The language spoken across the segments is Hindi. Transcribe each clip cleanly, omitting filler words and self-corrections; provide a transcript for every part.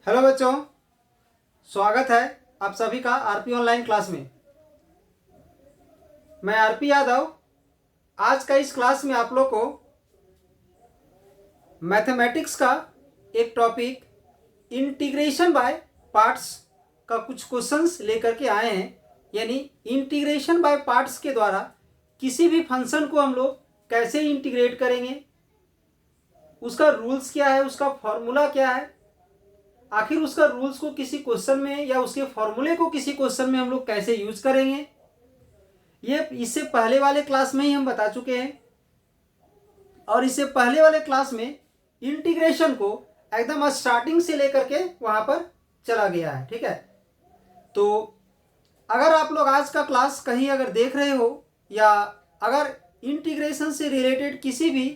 हेलो बच्चों, स्वागत है आप सभी का आरपी ऑनलाइन क्लास में। मैं आरपी यादव आज का इस क्लास में आप लोग को मैथमेटिक्स का एक टॉपिक इंटीग्रेशन बाय पार्ट्स का कुछ क्वेश्चंस लेकर के आए हैं। यानी इंटीग्रेशन बाय पार्ट्स के द्वारा किसी भी फंक्शन को हम लोग कैसे इंटीग्रेट करेंगे, उसका रूल्स क्या है, उसका फॉर्मूला क्या है, आखिर उसका रूल्स को किसी क्वेश्चन में या उसके फॉर्मूले को किसी क्वेश्चन में हम लोग कैसे यूज करेंगे, ये इससे पहले वाले क्लास में ही हम बता चुके हैं। और इससे पहले वाले क्लास में इंटीग्रेशन को एकदम स्टार्टिंग से लेकर के वहां पर चला गया है। ठीक है, तो अगर आप लोग आज का क्लास कहीं अगर देख रहे हो या अगर इंटीग्रेशन से रिलेटेड किसी भी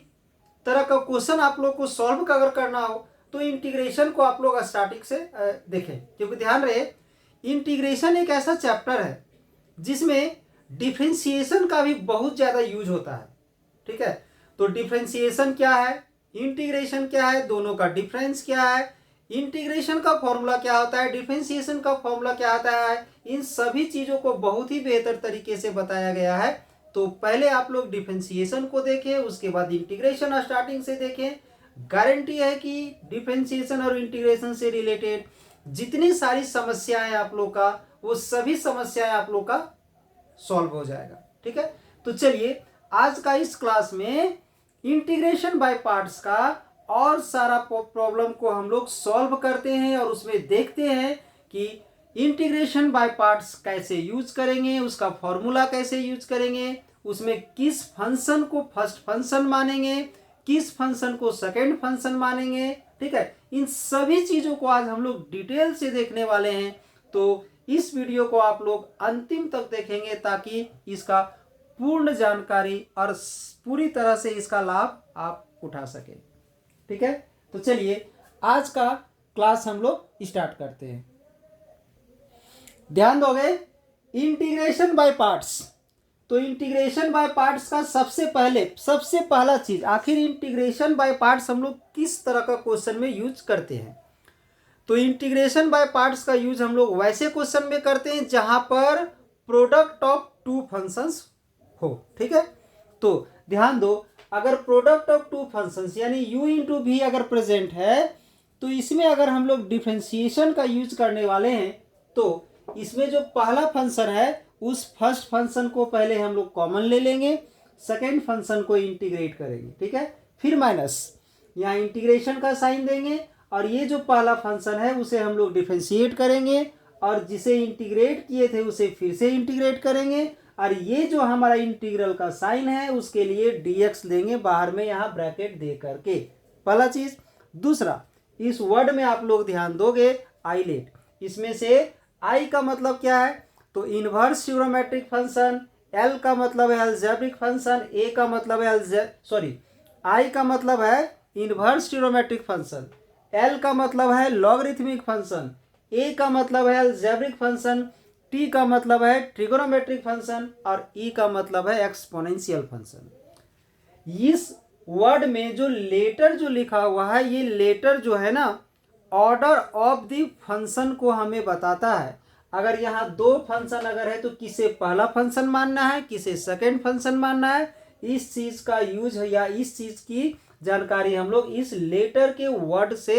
तरह का क्वेश्चन आप लोग को सॉल्व अगर करना हो तो इंटीग्रेशन को आप लोग स्टार्टिंग से देखें, क्योंकि ध्यान रहे इंटीग्रेशन एक ऐसा चैप्टर है जिसमें डिफरेंशिएशन का भी बहुत ज़्यादा यूज होता है। ठीक है, तो डिफरेंशिएशन क्या है, इंटीग्रेशन क्या है, दोनों का डिफरेंस क्या है, इंटीग्रेशन का फॉर्मूला क्या होता है, डिफरेंशिएशन का फॉर्मूला क्या होता है, इन सभी चीज़ों को बहुत ही बेहतर तरीके से बताया गया है। तो पहले आप लोग डिफरेंशिएशन को देखें, उसके बाद इंटीग्रेशन स्टार्टिंग से देखें। गारंटी है कि डिफरेंशिएशन और इंटीग्रेशन से रिलेटेड जितनी सारी समस्याएं आप लोग का, वो सभी समस्याएं आप लोग का सॉल्व हो जाएगा। ठीक है, तो चलिए आज का इस क्लास में इंटीग्रेशन बाय पार्ट्स का और सारा प्रॉब्लम को हम लोग सॉल्व करते हैं और उसमें देखते हैं कि इंटीग्रेशन बाय पार्ट्स कैसे यूज करेंगे, उसका फॉर्मूला कैसे यूज करेंगे, उसमें किस फंक्शन को फर्स्ट फंक्शन मानेंगे, किस फंक्शन को सेकेंड फंक्शन मानेंगे। ठीक है, इन सभी चीजों को आज हम लोग डिटेल से देखने वाले हैं। तो इस वीडियो को आप लोग अंतिम तक देखेंगे ताकि इसका पूर्ण जानकारी और पूरी तरह से इसका लाभ आप उठा सके। ठीक है, तो चलिए आज का क्लास हम लोग स्टार्ट करते हैं। ध्यान दोगे इंटीग्रेशन बाय पार्ट्स। तो इंटीग्रेशन बाय पार्ट्स का सबसे पहला चीज, आखिर इंटीग्रेशन बाय पार्ट्स हम लोग किस तरह का क्वेश्चन में यूज करते हैं। तो इंटीग्रेशन बाय पार्ट्स का यूज हम लोग वैसे क्वेश्चन में करते हैं जहां पर प्रोडक्ट ऑफ टू फंक्शंस हो। ठीक है, तो ध्यान दो, अगर प्रोडक्ट ऑफ टू फंक्शंस यानी u इंटू भी अगर प्रेजेंट है तो इसमें अगर हम लोग डिफरेंशिएशन का यूज करने वाले हैं तो इसमें जो पहला फंक्शन है उस फर्स्ट फंक्शन को पहले हम लोग कॉमन ले लेंगे, सेकेंड फंक्शन को इंटीग्रेट करेंगे। ठीक है, फिर माइनस, यहाँ इंटीग्रेशन का साइन देंगे और ये जो पहला फंक्शन है उसे हम लोग डिफरेंशिएट करेंगे और जिसे इंटीग्रेट किए थे उसे फिर से इंटीग्रेट करेंगे और ये जो हमारा इंटीग्रल का साइन है उसके लिए dx देंगे बाहर में, यहाँ ब्रैकेट दे करके। पहला चीज। दूसरा, इस वर्ड में आप लोग ध्यान दोगे आइलेट, इसमें से i का मतलब क्या है, तो इनवर्स ट्रिग्नोमेट्रिक फंक्शन, l का मतलब है अलजेब्रिक फंक्शन, a का मतलब है i का मतलब है इनवर्स ट्रिग्नोमेट्रिक फंक्शन, l का मतलब है लॉगरिथमिक फंक्शन, a का मतलब है अलजेब्रिक फंक्शन, t का मतलब है ट्रिगोनोमेट्रिक फंक्शन और e का मतलब है एक्सपोनेंशियल फंक्शन। इस वर्ड में जो लेटर जो लिखा हुआ है, ये लेटर जो है ना ऑर्डर ऑफ द फंक्शन को हमें बताता है। अगर यहाँ दो फंक्शन अगर है तो किसे पहला फंक्शन मानना है, किसे सेकेंड फंक्शन मानना है, इस चीज का यूज या इस चीज की जानकारी हम लोग इस लेटर के वर्ड से,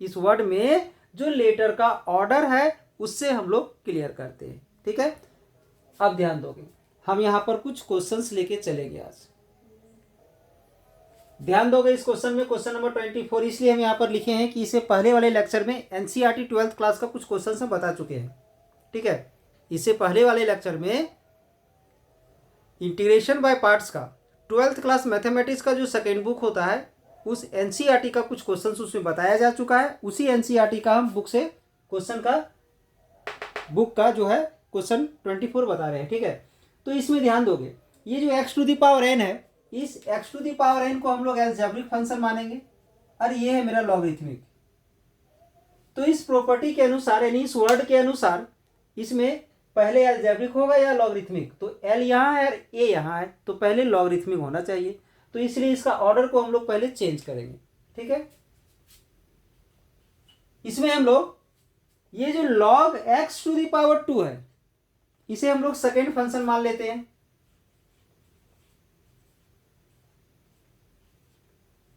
इस वर्ड में जो लेटर का ऑर्डर है उससे हम लोग क्लियर करते हैं। ठीक है, अब ध्यान दोगे, हम यहाँ पर कुछ क्वेश्चंस लेके चलेंगे आज। ध्यान दोगे इस क्वेश्चन में, क्वेश्चन नंबर 24 इसलिए हम यहाँ पर लिखे हैं कि इसे पहले वाले लेक्चर में एनसीईआरटी 12th क्लास का कुछ क्वेश्चन हम बता चुके हैं। ठीक है, इससे पहले वाले लेक्चर में इंटीग्रेशन बाय पार्ट्स का 12th क्लास मैथमेटिक्स का जो सेकेंड बुक होता है उस एनसीईआरटी का कुछ क्वेश्चन उसमें बताया जा चुका है। उसी एनसीईआरटी का हम बुक से क्वेश्चन का बुक का जो है क्वेश्चन 24 बता रहे हैं। ठीक है, तो इसमें ध्यान दोगे ये जो x to the power n है, इस x to the power n को हम लोग अलजेब्रिक फंक्शन मानेंगे और ये है मेरा लॉगरिथमिक। तो इस प्रॉपर्टी के अनुसार यानी इस वर्ड के अनुसार इसमें पहले अलजेब्रिक होगा या लॉगरिथमिक, तो l यहाँ है और a यहाँ है तो पहले लॉगरिथमिक होना चाहिए, तो इसलिए इसका ऑर्डर को हम लोग पहले चेंज करेंगे। ठीक है, इसमें हम लोग ये जो log x to the power 2 है इसे हम लोग सेकेंड फंक्शन मान लेते हैं,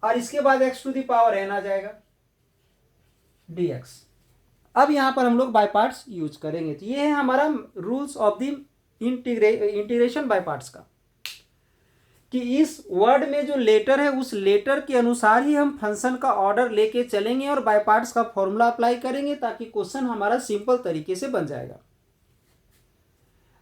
और इसके बाद x to the power n आ जाएगा dx। अब यहां पर हम लोग बाय पार्ट्स यूज करेंगे। तो ये है हमारा rules of the integration by parts का, कि इस वर्ड में जो लेटर है उस लेटर के अनुसार ही हम फंक्शन का ऑर्डर लेके चलेंगे और बाय पार्ट्स का फॉर्मूला अप्लाई करेंगे, ताकि क्वेश्चन हमारा सिंपल तरीके से बन जाएगा।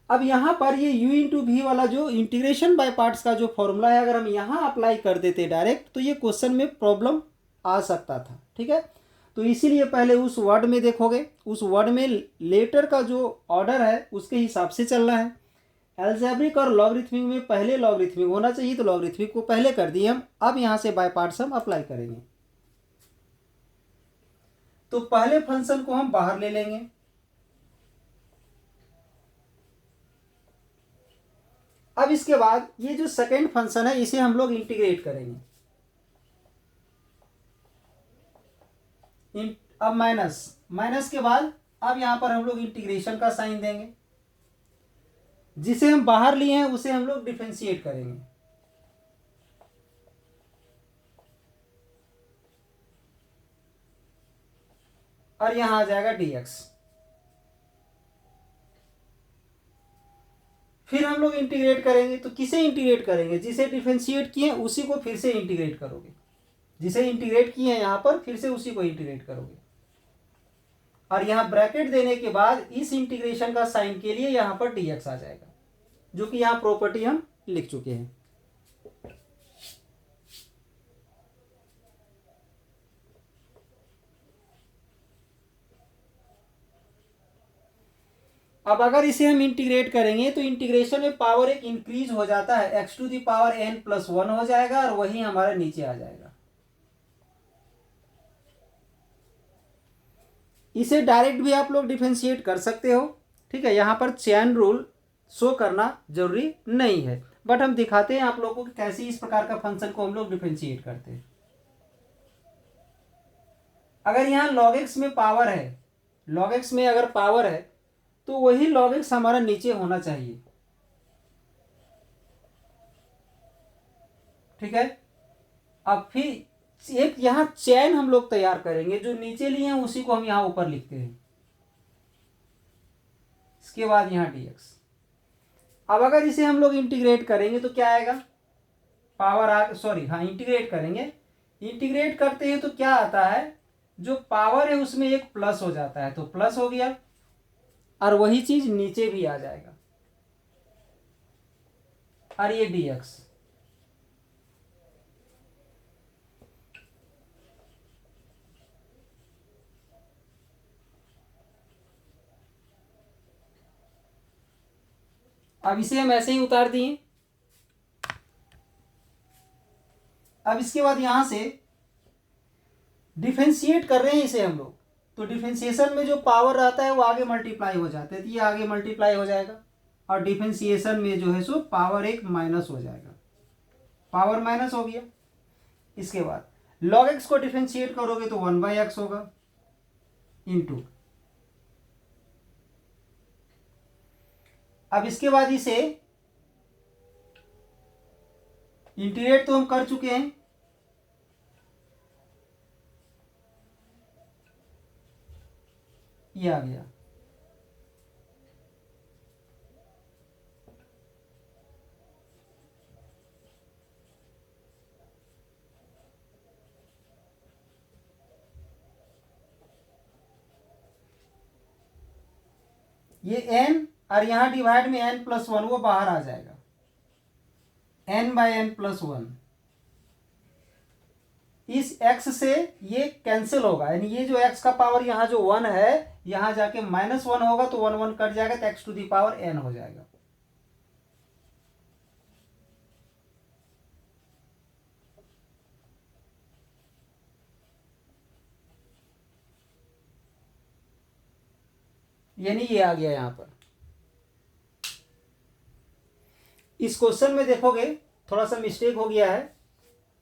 अब यहाँ पर ये u इंटू वी वाला जो इंटीग्रेशन बाय पार्ट्स का जो फॉर्मूला है, अगर हम यहाँ अप्लाई कर देते डायरेक्ट तो ये क्वेश्चन में प्रॉब्लम आ सकता था। ठीक है, तो इसीलिए पहले उस वर्ड में देखोगे, उस वर्ड में लेटर का जो ऑर्डर है उसके हिसाब से चलना है। एल्जेब्रिक और लॉगरिथमिक में पहले लॉगरिथमिक होना चाहिए, तो लॉगरिथमिक को पहले कर दिए हम। अब यहाँ से बाय पार्ट्स हम अप्लाई करेंगे। तो पहले फंक्शन को हम बाहर ले लेंगे, अब इसके बाद ये जो सेकेंड फंक्शन है इसे हम लोग इंटीग्रेट करेंगे। अब माइनस के बाद अब यहां पर हम लोग इंटीग्रेशन का साइन देंगे, जिसे हम बाहर लिए हैं उसे हम लोग डिफरेंशिएट करेंगे। और यहां आ जाएगा dx। फिर हम लोग इंटीग्रेट करेंगे, तो किसे इंटीग्रेट करेंगे? जिसे डिफरेंशिएट किए उसी को फिर से इंटीग्रेट करोगे, जिसे इंटीग्रेट किए हैं यहां पर फिर से उसी को इंटीग्रेट करोगे। और यहां ब्रैकेट देने के बाद इस इंटीग्रेशन का साइन के लिए यहां पर dx आ जाएगा, जो कि यहां प्रॉपर्टी हम लिख चुके हैं। अब अगर इसे हम इंटीग्रेट करेंगे तो इंटीग्रेशन में पावर एक इंक्रीज हो जाता है, x to the power n plus 1 हो जाएगा और वही हमारा नीचे आ जाएगा। इसे डायरेक्ट भी आप लोग डिफरेंशिएट कर सकते हो। ठीक है, यहां पर चेन रूल शो करना जरूरी नहीं है, बट हम दिखाते हैं आप लोगों को कैसे इस प्रकार का फंक्शन को हम लोग डिफरेंशिएट करते हैं। अगर यहां log x में पावर है, log x में अगर पावर है तो वही log x हमारा नीचे होना चाहिए। ठीक है, अब फिर एक यहां चैन हम लोग तैयार करेंगे, जो नीचे लिए हैं उसी को हम यहां ऊपर लिखते हैं। इसके बाद यहां dx। अब अगर इसे हम लोग इंटीग्रेट करेंगे तो क्या आएगा? पावर सॉरी हाँ इंटीग्रेट करेंगे। इंटीग्रेट करते हैं तो क्या आता है? जो पावर है उसमें एक प्लस हो जाता है, तो प्लस हो गया, और वही चीज नीचे भी आ जाएगा, और ये dx। अब इसे हम ऐसे ही उतार दिए। अब इसके बाद यहां से डिफरेंशिएट कर रहे हैं इसे हम लोग, तो डिफरेंशिएशन में जो पावर रहता है वो आगे मल्टीप्लाई हो जाता है, तो ये आगे मल्टीप्लाई हो जाएगा, और डिफरेंशिएशन में जो है सो पावर एक माइनस हो जाएगा, पावर माइनस हो गया। इसके बाद log x को डिफरेंशिएट करोगे तो 1/x होगा इनटू। अब इसके बाद इसे इंटीग्रेट तो हम कर चुके हैं, ये आ गया। ये n और यहां डिवाइड में n प्लस 1 वो बाहर आ जाएगा, n/n प्लस 1। इस x से ये कैंसिल होगा, यानी ये जो x का पावर यहाँ जो 1 है यहां जाके -1 होगा, तो 1 1 कट जाएगा, तो x to the power n हो जाएगा। यानी ये आ गया। यहां पर इस क्वेश्चन में देखोगे थोड़ा सा मिस्टेक हो गया है।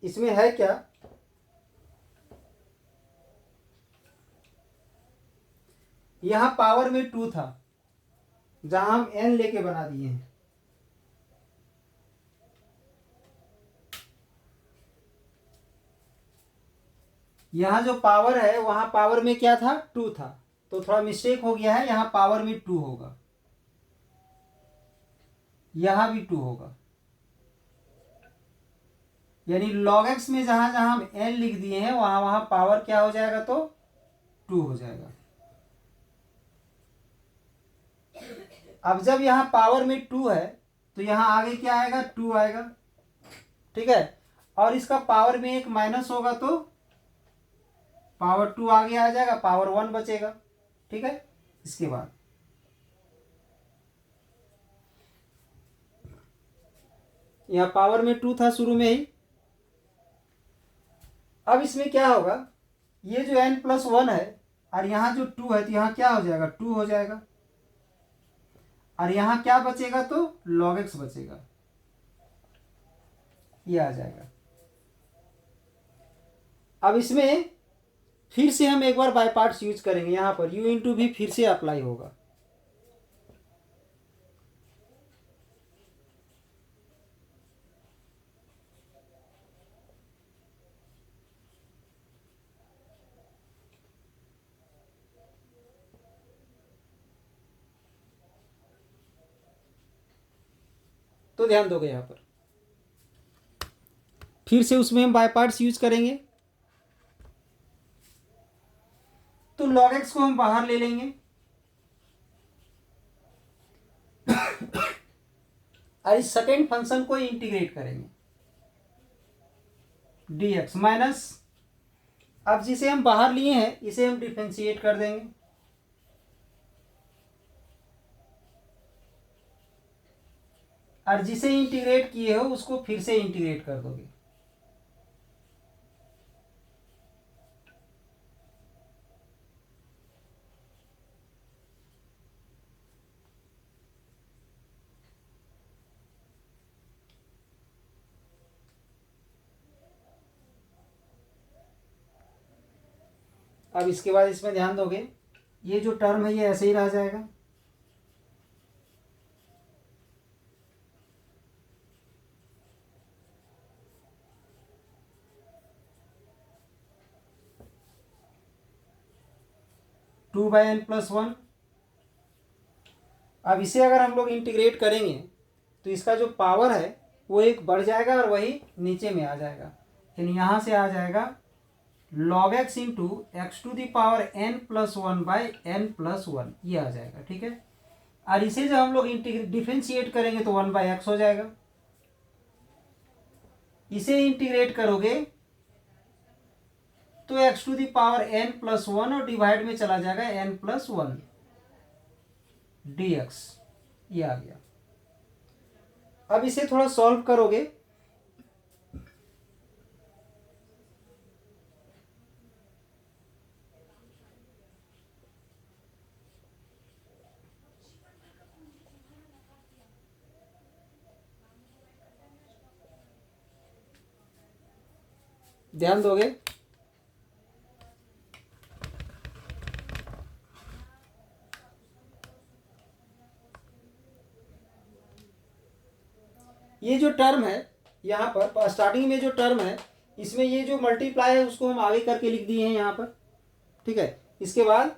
इसमें है क्या, यहाँ पावर में 2 था जहां हम n लेके बना दिए हैं। यहाँ जो पावर है वहां पावर में क्या था, 2 था, तो थोड़ा मिस्टेक हो गया है, यहाँ पावर में 2 होगा, यहाँ भी 2 होगा। यानी log x में जहां जहां हम n लिख दिए हैं वहां वहां पावर क्या हो जाएगा, तो 2 हो जाएगा। अब जब यहाँ पावर में 2 है तो यहाँ आगे क्या आएगा, 2 आएगा, ठीक है। और इसका पावर में एक माइनस होगा तो पावर 2 आगे आ जाएगा, पावर 1 बचेगा, ठीक है। इसके बाद यहाँ पावर में 2 था शुरू में ही। अब इसमें क्या होगा, ये जो n+1 है और यहाँ जो 2 है तो यहाँ क्या हो जाएगा, 2 हो जाएगा, और यहाँ क्या बचेगा, तो log x बचेगा, ये आ जाएगा। अब इसमें फिर से हम एक बार बाय पार्ट्स यूज करेंगे, यहाँ पर u इंटू भी फिर से अप्लाई होगा। तो ध्यान दोगे यहाँ पर फिर से उसमें हम बाय पार्ट्स यूज करेंगे। तो log x को हम बाहर ले लेंगे और इस सेकेंड फंक्शन को इंटीग्रेट करेंगे, dx माइनस, अब जिसे हम बाहर लिए हैं इसे हम डिफरेंशिएट कर देंगे, और जिसे इंटीग्रेट किए हो उसको फिर से इंटीग्रेट कर दोगे। अब इसके बाद इसमें ध्यान दोगे, ये जो टर्म है ये ऐसे ही रह जाएगा, टू बाई n+1। अब इसे अगर हम लोग इंटीग्रेट करेंगे तो इसका जो पावर है वो एक बढ़ जाएगा और वही नीचे में आ जाएगा, यानी यहाँ से आ जाएगा log x into x to the power n+1 by n+1, ये आ जाएगा, ठीक है। और इसे जब हम लोग डिफरेंशिएट करेंगे तो 1/x हो जाएगा। इसे इंटीग्रेट करोगे तो x to the power n+1 और डिवाइड में चला जाएगा n+1 dx, ये आ गया। अब इसे थोड़ा सॉल्व करोगे ध्यान दोगे, ये जो टर्म है यहाँ पर स्टार्टिंग में जो टर्म है इसमें ये जो मल्टीप्लाई है उसको हम आगे करके लिख दिए हैं यहाँ पर, ठीक है। इसके बाद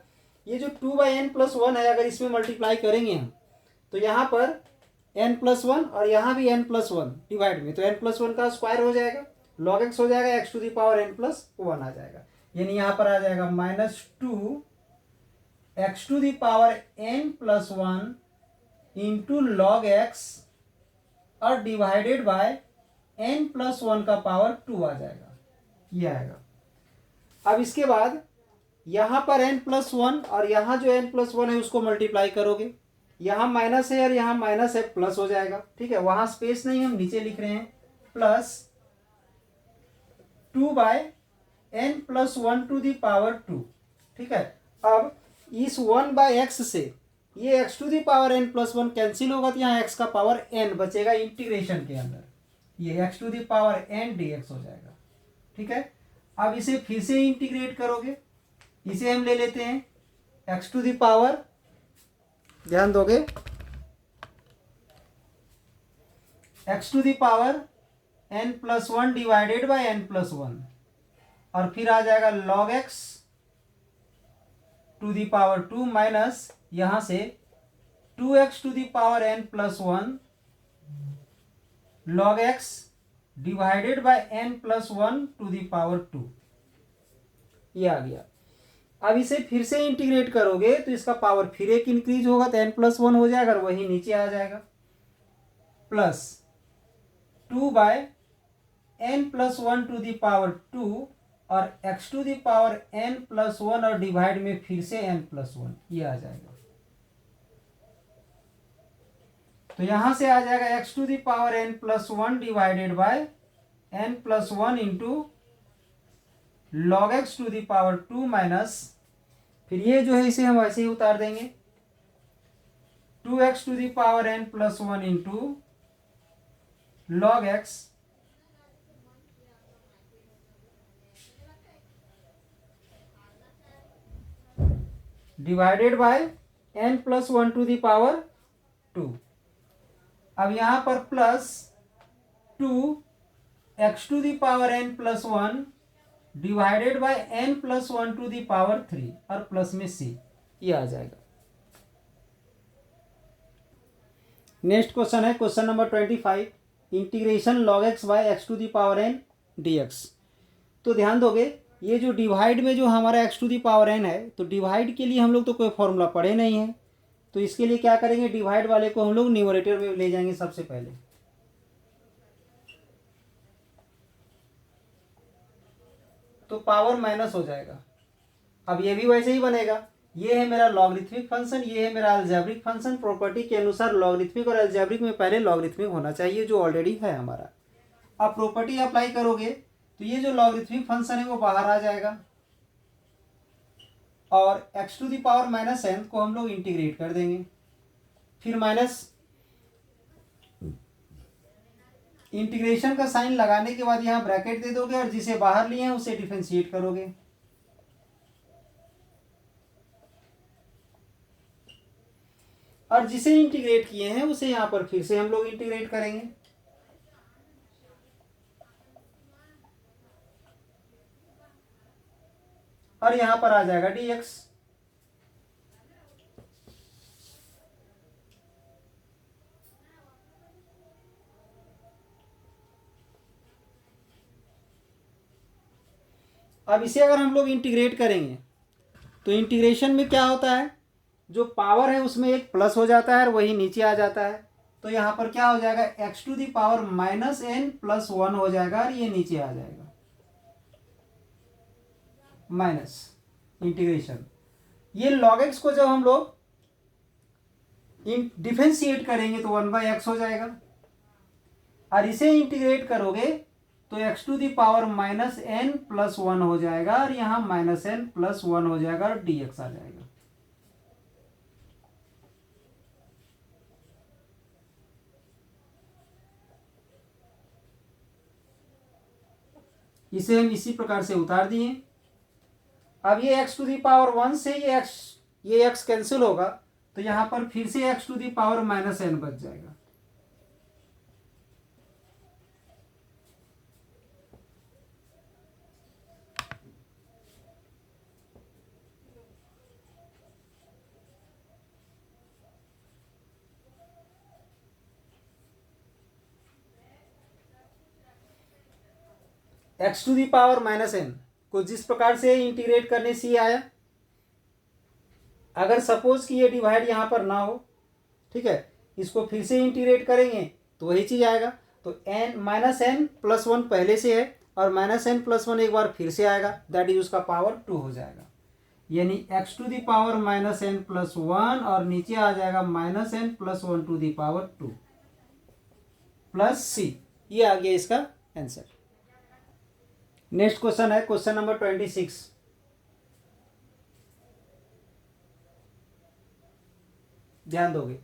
ये जो 2/n+1 है अगर इसमें मल्टीप्लाई करेंगे हम तो यहाँ पर n+1 और यहाँ भी n+1 डिवाइड में, तो n+1 का स्क्वायर हो जाएगा, log x हो जाएगा, x to the power n+1 आ जाएगा, यानी यहाँ पर आ जाएगा -2 x to the power n+1 into log x और डिवाइडेड बाय n+1 का पावर 2 आ जाएगा, ये आएगा। अब इसके बाद यहाँ पर n+1 और यहाँ जो n+1 है उसको मल्टीप्लाई करोगे, यहाँ माइनस है और यहाँ माइनस है, प्लस हो जाएगा, ठीक है। वहाँ स्पेस नहीं, हम नीचे लिख रहे हैं +2/n+1 टू द पावर 2, ठीक है। अब इस 1/x से ये x to the power n+1 cancel होगा तो यहाँ x का पावर n बचेगा इंटीग्रेशन के अंदर, ये x to the power n dx हो जाएगा, ठीक है। अब इसे फिर से इंटीग्रेट करोगे, इसे हम ले लेते हैं एक्स टू द पावर, ध्यान दोगे, x to the power n plus one divided by n plus one, और फिर आ जाएगा log x to the power two minus यहां से two x to the power n plus one log x divided by n plus one to the power two, ये आ गया। अब इसे फिर से इंटीग्रेट करोगे तो इसका पावर फिर एक इंक्रीज होगा तो एन प्लस वन हो जाएगा और वही नीचे आ जाएगा, plus two by n plus one to the power two और x to the power n plus one और डिवाइड में फिर से एन प्लस वन, ये आ जाएगा। तो यहां से आ जाएगा x to the power n plus one divided by n plus one into log x to the power two minus, फिर ये जो है इसे हम वैसे ही उतार देंगे, two x to the power n plus one into log x divided by n plus one to the power two. अब यहां पर plus two x to the power n plus one divided by n plus one to the power three और प्लस में सी, ये आ जाएगा। नेक्स्ट क्वेश्चन है question number 25, integration log x by x to the power n d x. तो ध्यान दोगे ये जो डिवाइड में जो हमारा x to the power n है, तो डिवाइड के लिए हम लोग तो कोई फॉर्मूला पढ़े नहीं है, तो इसके लिए क्या करेंगे, डिवाइड वाले को हम लोग न्यूमरेटर में ले जाएंगे सबसे पहले। तो पावर माइनस हो जाएगा। अब ये भी वैसे ही बनेगा, ये है मेरा लॉगरिथमिक फंक्शन, ये है मेरा अलजेब्रिक फंक्शन। प्रॉपर्टी के अनुसार लॉगरिथमिक और अलजेब्रिक में पहले लॉगरिथमिक होना चाहिए, जो ऑलरेडी है हमारा। अब प्रॉपर्टी अप्लाई करोगे तो ये जो लॉगरिथमिक फंक्शन है वो बाहर आ जाएगा, और x to the power minus n को हम लोग इंटीग्रेट कर देंगे, फिर माइनस इंटीग्रेशन का साइन लगाने के बाद यहाँ ब्रैकेट दे दोगे और जिसे बाहर लिए हैं उसे डिफरेंशिएट करोगे। और जिसे इंटीग्रेट किए हैं उसे यहाँ पर फिर से हम लोग इंटीग्रेट करेंगे। और यहां पर आ जाएगा dx। अब इसे अगर हम लोग इंटीग्रेट करेंगे तो इंटीग्रेशन में क्या होता है, जो पावर है उसमें एक प्लस हो जाता है और वही नीचे आ जाता है। तो यहां पर क्या हो जाएगा, x to the power minus n plus one हो जाएगा और ये नीचे आ जाएगा, माइनस इंटीग्रेशन। ये लॉग एक्स को जब हम लोग डिफरेंशिएट करेंगे तो वन बाई एक्स हो जाएगा, और इसे इंटीग्रेट करोगे तो x to the power minus n plus one हो जाएगा और यहां माइनस एन प्लस वन हो जाएगा और dx आ जाएगा। इसे हम इसी प्रकार से उतार दिए। अब ये x to the power one से ये एक्स कैंसिल होगा, तो यहां पर फिर से x to the power minus n बच जाएगा। X to the power minus n को जिस प्रकार से इंटीग्रेट करने से आया, अगर सपोज कि ये डिवाइड यहां पर ना हो, ठीक है, इसको फिर से इंटीग्रेट करेंगे तो वही चीज आएगा। तो n minus n plus one पहले से है और माइनस एन प्लस वन एक बार फिर से आएगा, दैट इज उसका पावर टू हो जाएगा, यानी x to the power minus n plus one और नीचे आ जाएगा minus n plus one to the power two plus c. ये आ गया इसका आंसर। नेक्स्ट क्वेश्चन है क्वेश्चन नंबर 26। ध्यान दोगे,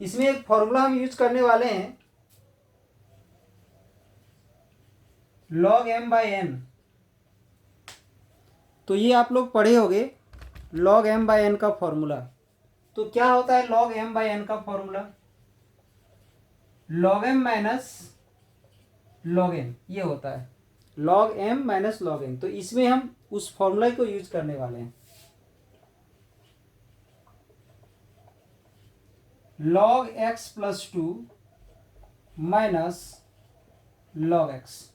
इसमें एक फॉर्मूला हम यूज करने वाले हैं, log m बाई n। तो ये आप लोग पढ़े होंगे लॉग एम बाई एन का फॉर्मूला। तो क्या होता है लॉग एम बाई एन का formula? Log m minus log n, ये होता है log m minus log n. तो इसमें हम उस फॉर्मूला को यूज करने वाले हैं। Log x plus 2 minus log x.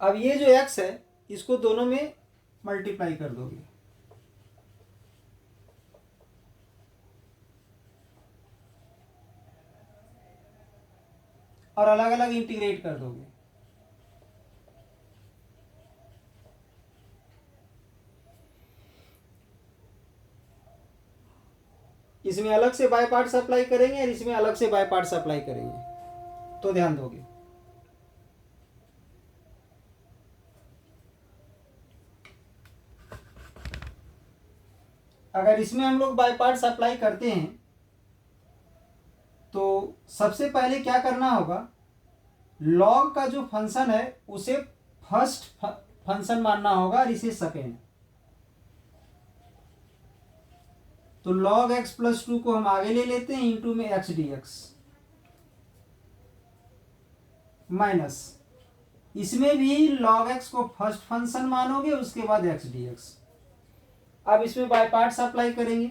अब ये जो x है इसको दोनों में मल्टीप्लाई कर दोगे, और अलग अलग इंटीग्रेट कर दोगे। इसमें अलग से बाय पार्ट्स अप्लाई करेंगे और इसमें अलग से बाय पार्ट्स अप्लाई करेंगे, तो ध्यान दोगे। अगर इसमें हम लोग बाय पार्ट्स अप्लाई करते हैं तो सबसे पहले क्या करना होगा, लॉग का जो फंक्शन है उसे फर्स्ट फंक्शन मानना होगा और इसे सेकेंड। तो log x प्लस 2 को हम आगे ले लेते हैं इंटू में x dx माइनस, इसमें भी log x को फर्स्ट फंक्शन मानोगे उसके बाद x dx। अब इसमें बाय पार्ट्स अप्लाई करेंगे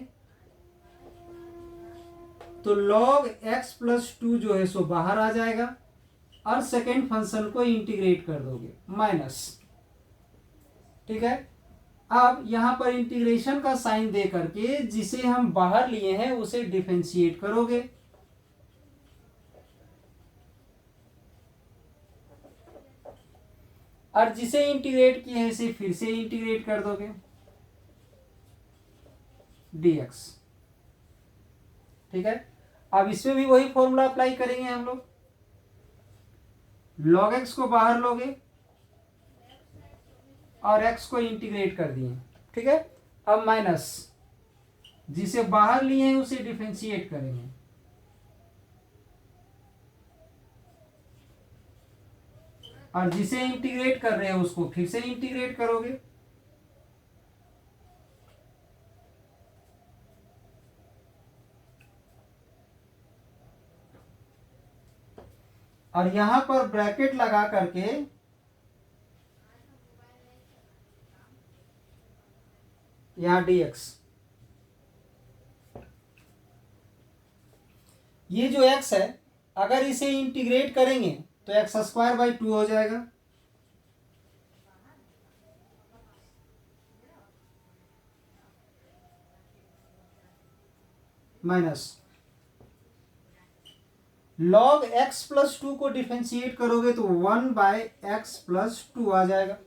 तो log x प्लस 2 जो है सो बाहर आ जाएगा और सेकेंड फंक्शन को इंटीग्रेट कर दोगे माइनस। ठीक है, अब यहां पर इंटीग्रेशन का साइन दे करके जिसे हम बाहर लिए हैं उसे डिफरेंशिएट करोगे, और जिसे इंटीग्रेट किए हैं इसे फिर से इंटीग्रेट कर दोगे dx। ठीक है, अब इसमें भी वही फॉर्मूला अप्लाई करेंगे हम लोग। log x को बाहर लोगे और x को इंटीग्रेट कर दिए। ठीक है, अब माइनस जिसे बाहर लिए हैं उसे डिफरेंशिएट करेंगे, और जिसे इंटीग्रेट कर रहे हैं उसको फिर से इंटीग्रेट करोगे। और यहां पर ब्रैकेट लगा करके यहां dx, ये जो x है अगर इसे इंटीग्रेट करेंगे तो एक्स स्क्वायर बाई 2 हो जाएगा, माइनस log x प्लस 2 को डिफरेंशिएट करोगे तो 1 बाय एक्स प्लस 2 आ जाएगा।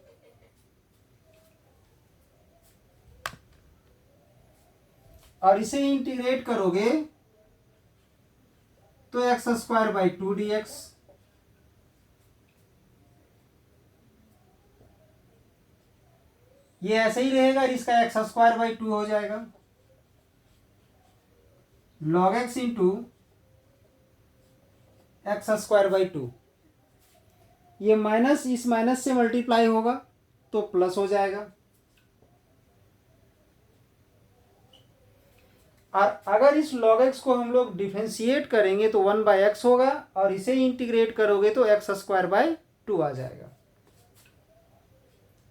और इसे इंटीग्रेट करोगे तो एक्स स्क्वायर बाई 2 dx। ये ऐसे ही रहेगा, इसका एक्स स्क्वायर बाई 2 हो जाएगा। log x into x square by 2, ये माइनस इस माइनस से मल्टीप्लाई होगा तो प्लस हो जाएगा। और अगर इस log x को हम लोग डिफरेंशिएट करेंगे तो 1 बाई एक्स होगा, और इसे इंटीग्रेट करोगे तो एक्स स्क्वायर बाई 2 आ जाएगा।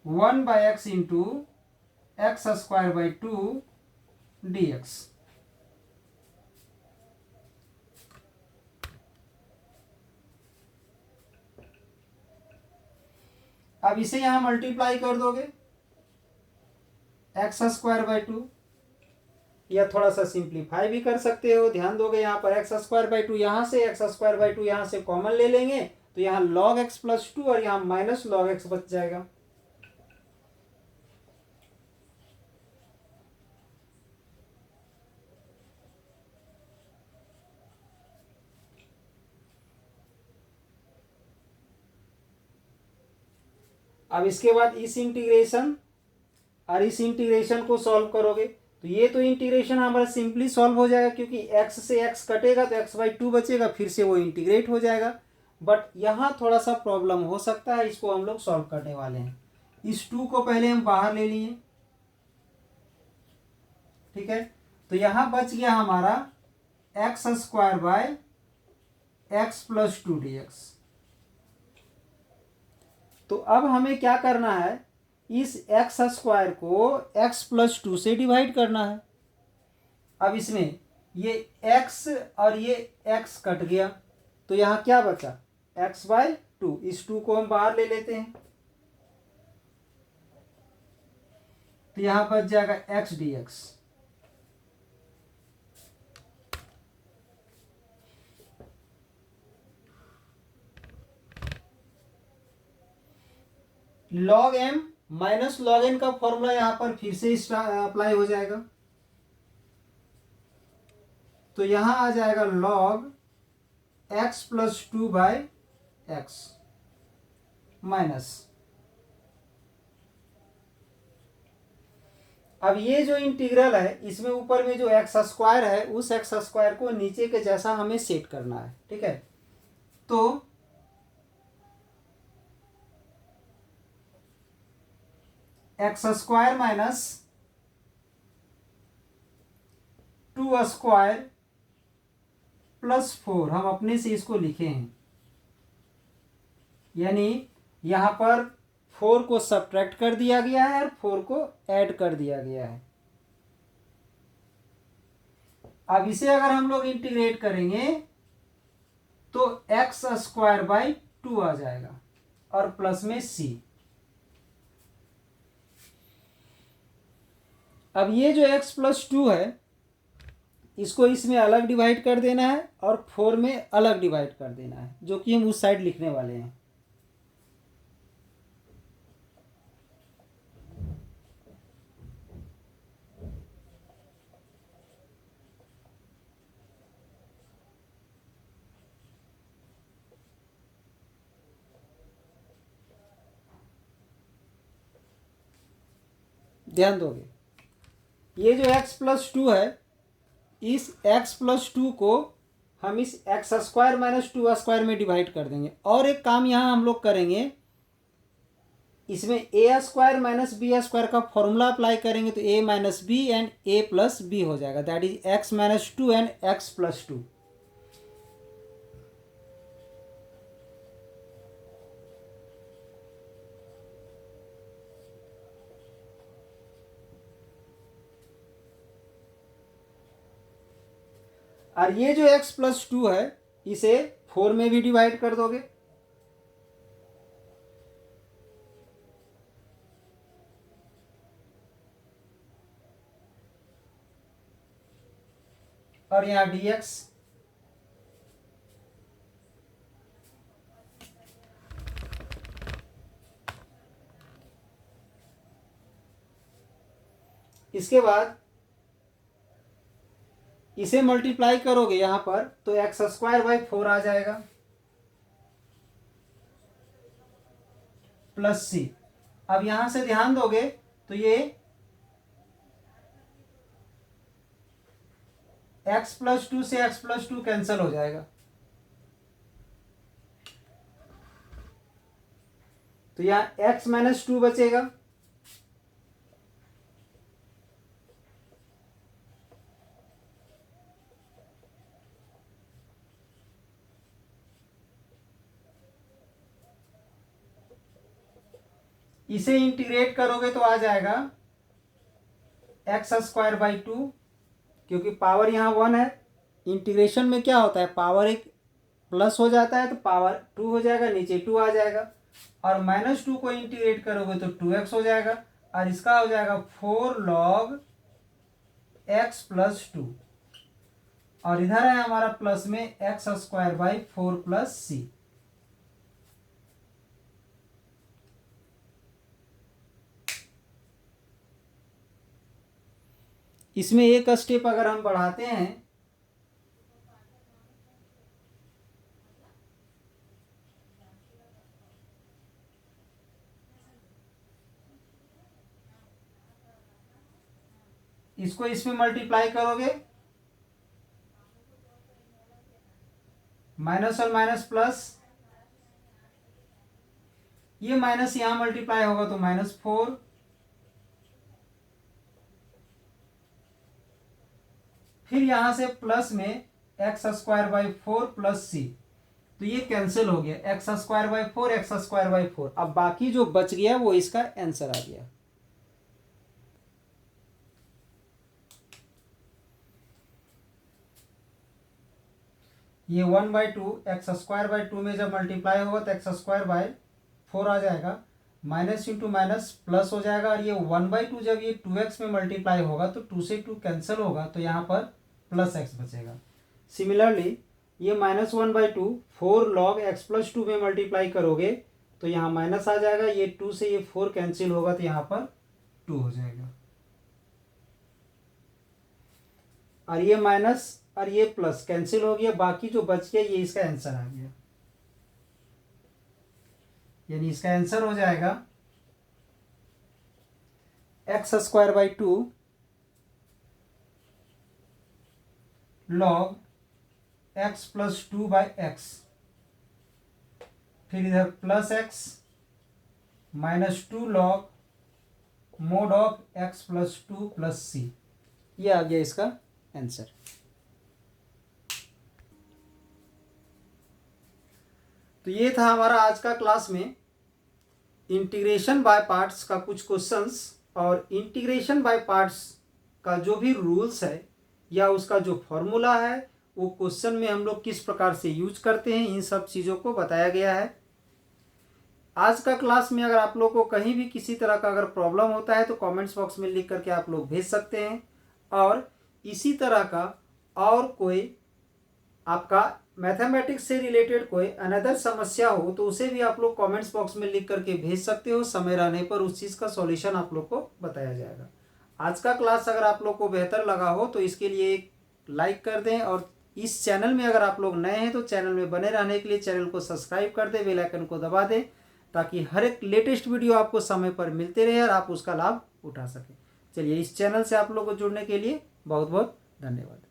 1 by x into x square by 2 dx। अब इसे यहां मल्टीप्लाई कर दोगे एक्स स्क्वायर बाई 2, या थोड़ा सा सिंप्लीफाई भी कर सकते हो। ध्यान दोगे यहाँ पर एक्स स्क्वायर बाई 2 यहाँ से, एक्स स्क्वायर बाई 2 यहाँ से कॉमन ले लेंगे तो यहाँ log x प्लस 2 और यहाँ माइनस log x बच जाएगा। अब इसके बाद इस इंटीग्रेशन और इस इंटीग्रेशन को सॉल्व करोगे तो ये तो इंटीग्रेशन हमारा सिंपली सॉल्व हो जाएगा, क्योंकि x से x कटेगा तो x बाई 2 बचेगा, फिर से वो इंटीग्रेट हो जाएगा। बट यहाँ थोड़ा सा प्रॉब्लम हो सकता है, इसको हम लोग सॉल्व करने वाले हैं। इस 2 को पहले हम बाहर ले लिए, ठीक है। तो यहाँ बच गया हमारा x square by x plus 2 dx। तो अब हमें क्या करना है, इस एक्स स्क्वायर को एक्स प्लस 2 से डिवाइड करना है। अब इसमें ये x और ये x कट गया, तो यहाँ क्या बचा, x बाय 2। इस 2 को हम बाहर ले लेते हैं, तो यहाँ बच जाएगा x dx। log m minus log n का फॉर्मूला यहाँ पर फिर से अप्लाई हो जाएगा, तो यहाँ आ जाएगा log x plus 2 by x minus. अब ये जो इंटीग्रल है, इसमें ऊपर में जो एक्स स्क्वायर है, उस एक्स स्क्वायर को नीचे के जैसा हमें सेट करना है, ठीक है। तो x square minus 2 square plus 4 हम अपने से इसको लिखे हैं, यानी यहाँ पर 4 को सब्ट्रैक्ट कर दिया गया है और 4 को ऐड कर दिया गया है। अब इसे अगर हम लोग इंटीग्रेट करेंगे तो एक्स स्क्वायर बाई 2 आ जाएगा और प्लस में c। अब ये जो x प्लस 2 है, इसको इसमें अलग डिवाइड कर देना है और 4 में अलग डिवाइड कर देना है, जो कि हम उस साइड लिखने वाले हैं। ध्यान दोगे, ये जो x प्लस 2 है, इस x प्लस 2 को हम इस एक्स स्क्वायर माइनस 2 स्क्वायर में डिवाइड कर देंगे। और एक काम यहाँ हम लोग करेंगे, इसमें a square minus b square का फॉर्मूला अप्लाई करेंगे, तो a minus b and a plus b हो जाएगा, that is x minus 2 and x plus 2। और ये जो x प्लस 2 है, इसे 4 में भी डिवाइड कर दोगे, और यहाँ dx। इसके बाद इसे मल्टीप्लाई करोगे यहाँ पर, तो एक्स स्क्वायर बाई 4 आ जाएगा प्लस c। अब यहां से ध्यान दोगे तो ये x प्लस 2 से x प्लस 2 कैंसिल हो जाएगा, तो यहाँ x माइनस 2 बचेगा। इसे इंटीग्रेट करोगे तो आ जाएगा एक्स स्क्वायर बाई 2, क्योंकि पावर यहाँ 1 है। इंटीग्रेशन में क्या होता है, पावर एक प्लस हो जाता है तो पावर 2 हो जाएगा, नीचे 2 आ जाएगा। और माइनस 2 को इंटीग्रेट करोगे तो 2x हो जाएगा, और इसका हो जाएगा 4 log x प्लस 2। और इधर है हमारा प्लस में x square by 4 plus c। इसमें एक स्टेप अगर हम बढ़ाते हैं, इसको इसमें मल्टीप्लाई करोगे, माइनस और माइनस प्लस, ये माइनस यहाँ मल्टीप्लाई होगा तो -4, फिर यहां से प्लस में x²/4 प्लस c, तो ये कैंसिल हो गया, x²/4 x²/4। अब बाकी जो बच गया वो इसका आंसर आ गया। ये 1/2 x²/2 में जब मल्टीप्लाई होगा तो x²/4 आ जाएगा, माइनस इंटू माइनस प्लस हो जाएगा, और ये 1/2 जब ये 2x में मल्टीप्लाई होगा तो 2 से 2 कैंसिल होगा, तो यहाँ पर प्लस x बचेगा। सिमिलरली ये -1/2 4 log x+2 में मल्टीप्लाई करोगे तो यहाँ माइनस आ जाएगा, ये 2 से ये 4 कैंसिल होगा तो यहाँ पर 2 हो जाएगा, और ये माइनस और ये प्लस कैंसिल हो गया, बाकी जो बच गया ये इसका आंसर आ गया। यानी इसका आंसर हो जाएगा x²/2 log x+2/x, फिर इधर plus x -2 log mod of x+2 plus c, ये आ गया इसका आंसर। तो ये था हमारा आज का क्लास में इंटीग्रेशन बाय पार्ट्स का कुछ क्वेश्चंस, और इंटीग्रेशन बाय पार्ट्स का जो भी रूल्स है या उसका जो फॉर्मूला है वो क्वेश्चन में हम लोग किस प्रकार से यूज करते हैं, इन सब चीज़ों को बताया गया है। आज का क्लास में अगर आप लोग को कहीं भी किसी तरह का अगर प्रॉब्लम होता है तो कमेंट्स बॉक्स में लिख करके आप लोग भेज सकते हैं, और इसी तरह का और कोई आपका मैथमेटिक्स से रिलेटेड कोई अनदर समस्या हो तो उसे भी आप लोग कमेंट्स बॉक्स में लिख करके भेज सकते हो। समय रहने पर उस चीज़ का सॉल्यूशन आप लोग को बताया जाएगा। आज का क्लास अगर आप लोग को बेहतर लगा हो तो इसके लिए एक लाइक कर दें, और इस चैनल में अगर आप लोग नए हैं तो चैनल में बने रहने के लिए चैनल को सब्सक्राइब कर दें, बेल आइकन को दबा दें, ताकि हर एक लेटेस्ट वीडियो आपको समय पर मिलते रहे और आप उसका लाभ उठा सकें। चलिए, इस चैनल से आप लोग को जुड़ने के लिए बहुत बहुत धन्यवाद।